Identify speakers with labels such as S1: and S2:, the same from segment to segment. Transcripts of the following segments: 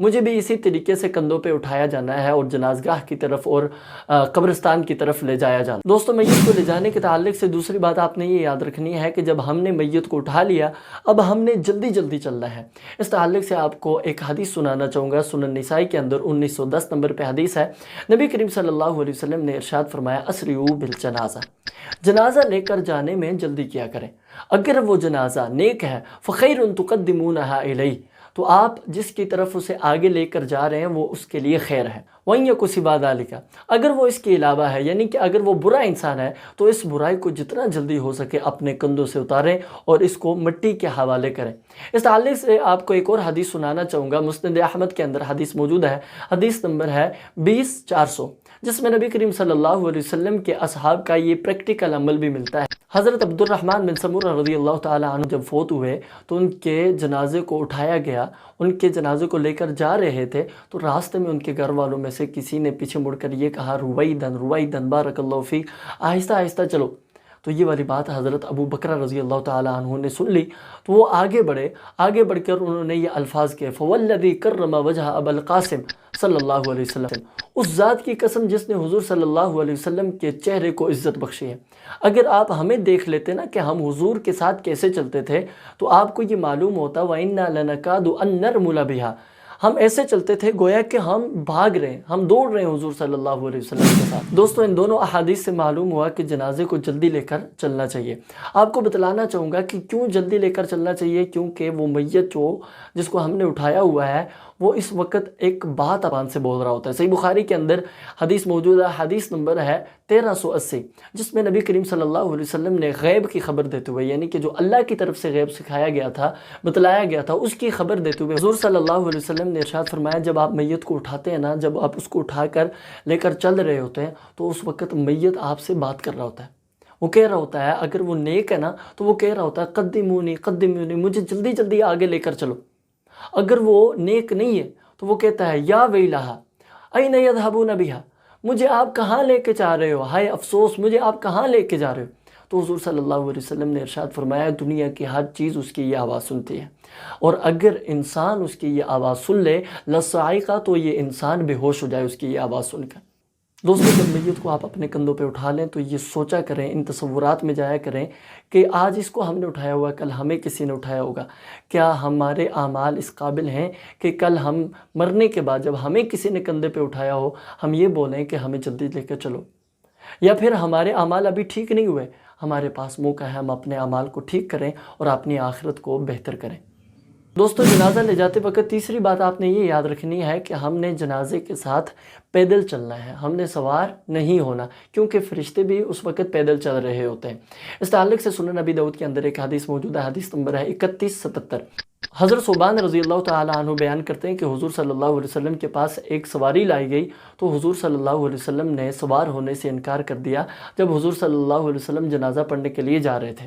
S1: مجھے بھی اسی طریقے سے کندھوں پہ اٹھایا جانا ہے اور جنازگاہ کی طرف اور قبرستان کی طرف لے جایا جانا۔ دوستوں میت کو لے جانے کے تعلق سے دوسری بات آپ نے یہ یاد رکھنی ہے کہ جب ہم نے میت کو اٹھا لیا اب ہم نے جلدی جلدی چلنا ہے۔ اس تعلق سے آپ کو ایک حدیث سنانا چاہوں گا، سنن نسائی کے اندر 1910 نمبر پہ حدیث ہے۔ نبی کریم صلی اللہ علیہ وسلم نے ارشاد فرمایا اسرعوا بالجنازہ، جنازہ لے کر جانے میں جلدی کیا کریں، اگر وہ جنازہ نیک ہے فخیر تقدمونہا الیہ، تو آپ جس کی طرف اسے آگے لے کر جا رہے ہیں وہ اس کے لیے خیر ہے، وَإِن يَكُ سِوَى ذَلِكَ، اگر وہ اس کے علاوہ ہے یعنی کہ اگر وہ برا انسان ہے تو اس برائی کو جتنا جلدی ہو سکے اپنے کندھوں سے اتاریں اور اس کو مٹی کے حوالے کریں۔ اس تعلق سے آپ کو ایک اور حدیث سنانا چاہوں گا، مسند احمد کے اندر حدیث موجود ہے، حدیث نمبر ہے 20400، جس میں نبی کریم صلی اللہ علیہ وسلم کے اصحاب کا یہ پریکٹیکل عمل بھی ملتا ہے۔ حضرت عبد الرحمن بن سمورہ رضی اللہ تعالیٰ عنہ جب فوت ہوئے تو ان کے جنازے کو اٹھایا گیا، ان کے جنازے کو لے کر جا رہے تھے تو راستے میں ان کے گھر والوں میں سے کسی نے پیچھے مڑ کر یہ کہا رویدن رویدن بارک اللہ فیک، آہستہ آہستہ چلو۔ تو یہ والی بات حضرت ابو بکر رضی اللہ تعالیٰ عنہ نے سن لی تو وہ آگے بڑھ کر انہوں نے یہ الفاظ کہے فوالذی کرم وجہ ابا القاسم صلی اللہ علیہ وسلم، اس ذات کی قسم جس نے حضور صلی اللہ علیہ وسلم کے چہرے کو عزت بخشی ہے۔ اگر آپ ہمیں دیکھ لیتے نا کہ ہم حضور کے ساتھ کیسے چلتے تھے تو آپ کو یہ معلوم ہوتا وَإِنَّا لَنَكَادُ أَن نَّرْمُلَ بِهَا، ہم ایسے چلتے تھے گویا کہ ہم بھاگ رہے ہیں، ہم دوڑ رہے ہیں حضور صلی اللہ علیہ وسلم کے ساتھ۔ دوستو ان دونوں احادیث سے معلوم ہوا کہ جنازے کو جلدی لے کر چلنا چاہیے۔ آپ کو بتلانا چاہوں گا کہ کیوں جلدی لے کر چلنا چاہیے، کیونکہ وہ میت جس کو ہم نے اٹھایا ہوا ہے وہ اس وقت ایک بات زبان سے بول رہا ہوتا ہے۔ صحیح بخاری کے اندر حدیث موجود ہے، حدیث نمبر ہے 1380، جس میں نبی کریم صلی اللہ علیہ وسلم نے غیب کی خبر دیتے ہوئے یعنی کہ جو اللہ کی طرف سے غیب سکھایا گیا تھا، بتلایا گیا تھا، اس کی خبر دیتے ہوئے حضور صلی اللہ علیہ وسلم نے ارشاد فرمایا جب آپ میت کو اٹھاتے ہیں نا، جب آپ اس کو اٹھا کر لے کر چل رہے ہوتے ہیں تو اس وقت میت آپ سے بات کر رہا ہوتا ہے، وہ کہہ رہا ہوتا ہے، اگر وہ نیک ہے نا تو وہ کہہ رہا ہوتا ہے قدمونی قدمونی، مجھے جلدی جلدی آگے لے کر چلو۔ اگر وہ نیک نہیں ہے تو وہ کہتا ہے یا ویلہا این یذهبون بها، مجھے آپ کہاں لے کے جا رہے ہو، ہائے افسوس مجھے آپ کہاں لے کے جا رہے ہو۔ تو حضور صلی اللہ علیہ وسلم نے ارشاد فرمایا دنیا کی ہر چیز اس کی یہ آواز سنتی ہے، اور اگر انسان اس کی یہ آواز سن لے لصاعقہ، تو یہ انسان بے ہوش ہو جائے اس کی یہ آواز سن کر۔ دوستوں جب میت کو آپ اپنے کندھوں پہ اٹھا لیں تو یہ سوچا کریں، ان تصورات میں جایا کریں کہ آج اس کو ہم نے اٹھایا ہوا، کل ہمیں کسی نے اٹھایا ہوگا۔ کیا ہمارے اعمال اس قابل ہیں کہ کل ہم مرنے کے بعد جب ہمیں کسی نے کندھے پہ اٹھایا ہو ہم یہ بولیں کہ ہمیں جلدی لے کے چلو؟ یا پھر ہمارے اعمال ابھی ٹھیک نہیں ہوئے، ہمارے پاس موقع ہے ہم اپنے اعمال کو ٹھیک کریں اور اپنی آخرت کو بہتر کریں۔ دوستو جنازہ لے جاتے وقت تیسری بات آپ نے یہ یاد رکھنی ہے کہ ہم نے جنازے کے ساتھ پیدل چلنا ہے، ہم نے سوار نہیں ہونا، کیونکہ فرشتے بھی اس وقت پیدل چل رہے ہوتے ہیں۔ اس تعلق سے سنن نبی داؤد کے اندر ایک حدیث موجود ہے، حدیث نمبر ہے 3177۔ حضرت ثوبان رضی اللہ تعالیٰ عنہ بیان کرتے ہیں کہ حضور صلی اللہ علیہ وسلم کے پاس ایک سواری لائی گئی تو حضور صلی اللہ علیہ وسلم نے سوار ہونے سے انکار کر دیا جب حضور صلی اللہ علیہ وسلم جنازہ پڑھنے کے لیے جا رہے تھے،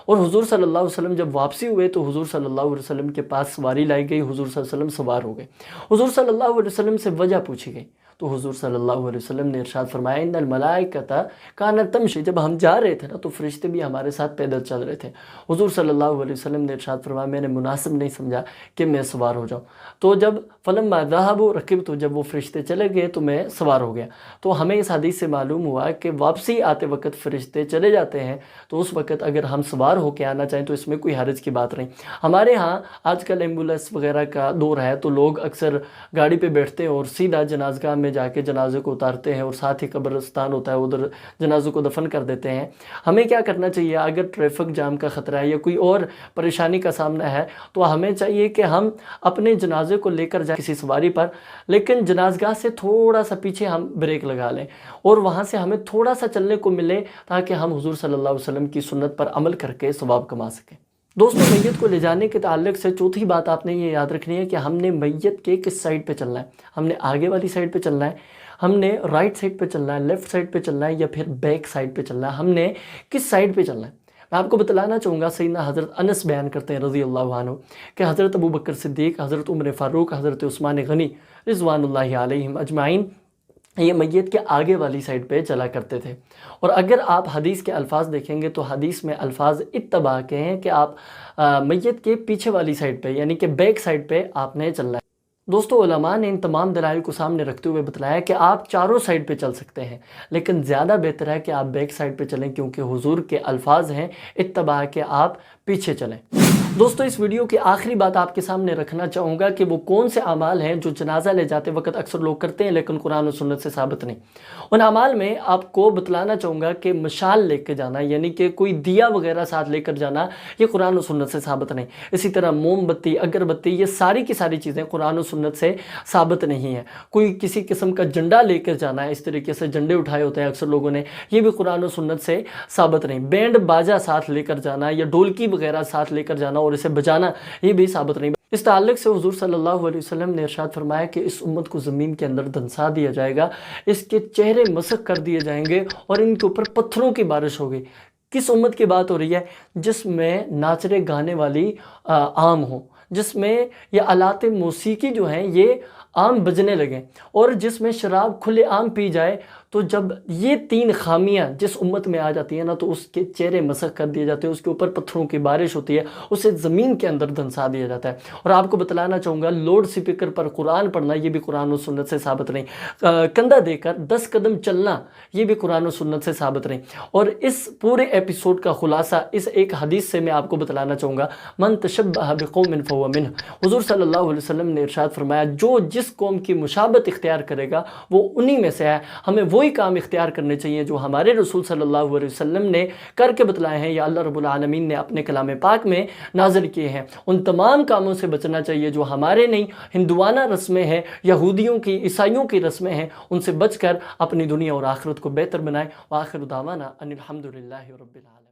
S1: اور حضور صلی اللہ علیہ وسلم جب واپسی ہوئے تو حضور صلی اللہ علیہ وسلم کے پاس سواری لائی گئی، حضور صلی اللہ علیہ وسلم سوار ہو گئے، حضور صلی اللہ علیہ وسلم سے وجہ پوچھی گئی تو حضور صلی اللہ علیہ وسلم نے ارشاد فرمایا ان الملائکۃ کانت تمشی، جب ہم جا رہے تھے نا تو فرشتے بھی ہمارے ساتھ پیدل چل رہے تھے۔ حضور صلی اللہ علیہ وسلم نے ارشاد فرمایا میں نے مناسب نہیں سمجھا کہ میں سوار ہو جاؤں، تو جب فلما ذهبوا ركبت، جب وہ فرشتے چلے گئے تو میں سوار ہو گیا۔ تو ہمیں اس حدیث سے معلوم ہوا کہ واپسی آتے وقت فرشتے چلے جاتے ہیں تو اس وقت اگر ہم سوار ہو کے آنا چاہیں تو اس میں کوئی حرج کی بات نہیں۔ ہمارے ہاں آج کل ایمبولینس وغیرہ کا دور ہے تو لوگ اکثر گاڑی پہ بیٹھتے ہیں اور سیدھا جنازگاہ میں جا کے جنازے کو اتارتے ہیں اور ساتھ ہی قبرستان ہوتا ہے ادھر جنازوں کو دفن کر دیتے ہیں۔ ہمیں کیا کرنا چاہیے، اگر ٹریفک جام کا خطرہ ہے یا کوئی اور پریشانی کا سامنا ہے تو ہمیں چاہیے کہ ہم اپنے جنازے کو لے کر جائیں کسی سواری پر، لیکن جنازگاہ سے تھوڑا سا پیچھے ہم بریک لگا لیں اور وہاں سے ہمیں تھوڑا سا چلنے کو ملے تاکہ ہم حضور صلی اللہ علیہ وسلم کی سنت پر عمل کر کے ثواب کما سکیں۔ دوستوں میت کو لے جانے کے تعلق سے چوتھی بات آپ نے یہ یاد رکھنی ہے کہ ہم نے میت کے کس سائڈ پہ چلنا ہے، ہم نے آگے والی سائڈ پہ چلنا ہے، ہم نے رائٹ سائڈ پہ چلنا ہے، لیفٹ سائڈ پہ چلنا ہے یا پھر بیک سائڈ پہ چلنا ہے، ہم نے کس سائڈ پہ چلنا ہے۔ میں آپ کو بتلانا چاہوں گا سیدنا حضرت انس بیان کرتے ہیں رضی اللہ عنہ کہ حضرت ابو بکر صدیق، حضرت عمر فاروق، حضرت عثمان غنی رضوان اللہ علیہم اجمعین یہ میت کے آگے والی سائڈ پہ چلا کرتے تھے۔ اور اگر آپ حدیث کے الفاظ دیکھیں گے تو حدیث میں الفاظ اتباع کے ہیں کہ آپ میت کے پیچھے والی سائڈ پہ یعنی کہ بیک سائڈ پہ آپ نے چلنا ہے۔ دوستو علماء نے ان تمام دلائل کو سامنے رکھتے ہوئے بتلایا کہ آپ چاروں سائڈ پہ چل سکتے ہیں، لیکن زیادہ بہتر ہے کہ آپ بیک سائڈ پہ چلیں، کیونکہ حضور کے الفاظ ہیں اتباع کے آپ پیچھے چلیں۔ دوستو اس ویڈیو کی آخری بات آپ کے سامنے رکھنا چاہوں گا کہ وہ کون سے اعمال ہیں جو جنازہ لے جاتے وقت اکثر لوگ کرتے ہیں لیکن قرآن و سنت سے ثابت نہیں۔ ان اعمال میں آپ کو بتلانا چاہوں گا کہ مشال لے کے جانا، یعنی کہ کوئی دیا وغیرہ ساتھ لے کر جانا، یہ قرآن و سنت سے ثابت نہیں۔ اسی طرح موم بتی، اگربتی، یہ ساری کی ساری چیزیں قرآن و سنت سے ثابت نہیں ہیں۔ کوئی کسی قسم کا جھنڈا لے کر جانا ہے، اس طریقے سے جھنڈے اٹھائے ہوتے ہیں اکثر لوگوں نے، یہ بھی قرآن و سنت سے ثابت نہیں۔ بینڈ باجا ساتھ لے کر جانا یا ڈھولکی وغیرہ ساتھ لے کر جانا اور اسے بجانا، یہ بھی ثابت نہیں۔ اس تعلق سے حضور صلی اللہ علیہ وسلم نے ارشاد فرمایا کہ اس امت کو زمین کے اندر دنسا دیا جائے گا، اس کے چہرے مسخ کر دیے جائیں گے اور ان کے اوپر پتھروں کی بارش ہوگی۔ کس امت کی بات ہو رہی ہے؟ جس میں ناچنے گانے والی عام ہوں، جس میں یہ آلات موسیقی جو ہیں یہ عام بجنے لگیں، اور جس میں شراب کھلے عام پی جائے۔ تو جب یہ تین خامیاں جس امت میں آ جاتی ہیں نا، تو اس کے چہرے مسخ کر دیے جاتے ہیں، اس کے اوپر پتھروں کی بارش ہوتی ہے، اسے زمین کے اندر دنسا دیا جاتا ہے۔ اور آپ کو بتلانا چاہوں گا لوڈ سپیکر پر قرآن پڑھنا، یہ بھی قرآن و سنت سے ثابت نہیں۔ کندھا دے کر 10 قدم چلنا، یہ بھی قرآن و سنت سے ثابت نہیں۔ اور اس پورے ایپیسوڈ کا خلاصہ اس ایک حدیث سے میں آپ کو بتلانا چاہوں گا، من تشبہ بقوم فہو منہ۔ حضور صلی اللہ علیہ وسلم نے ارشاد فرمایا جو جس قوم کی مشابہت اختیار کرے گا وہ انہی میں سے ہے۔ ہمیں وہی کام اختیار کرنے چاہیے جو ہمارے رسول صلی اللہ علیہ وسلم نے کر کے بتلائے ہیں یا اللہ رب العالمین نے اپنے کلام پاک میں نازل کیے ہیں۔ ان تمام کاموں سے بچنا چاہیے جو ہمارے نہیں، ہندوانہ رسمیں ہیں، یہودیوں کی، عیسائیوں کی رسمیں ہیں، ان سے بچ کر اپنی دنیا اور آخرت کو بہتر بنائیں۔ وآخر دعوانا ان الحمدللہ رب العالمین۔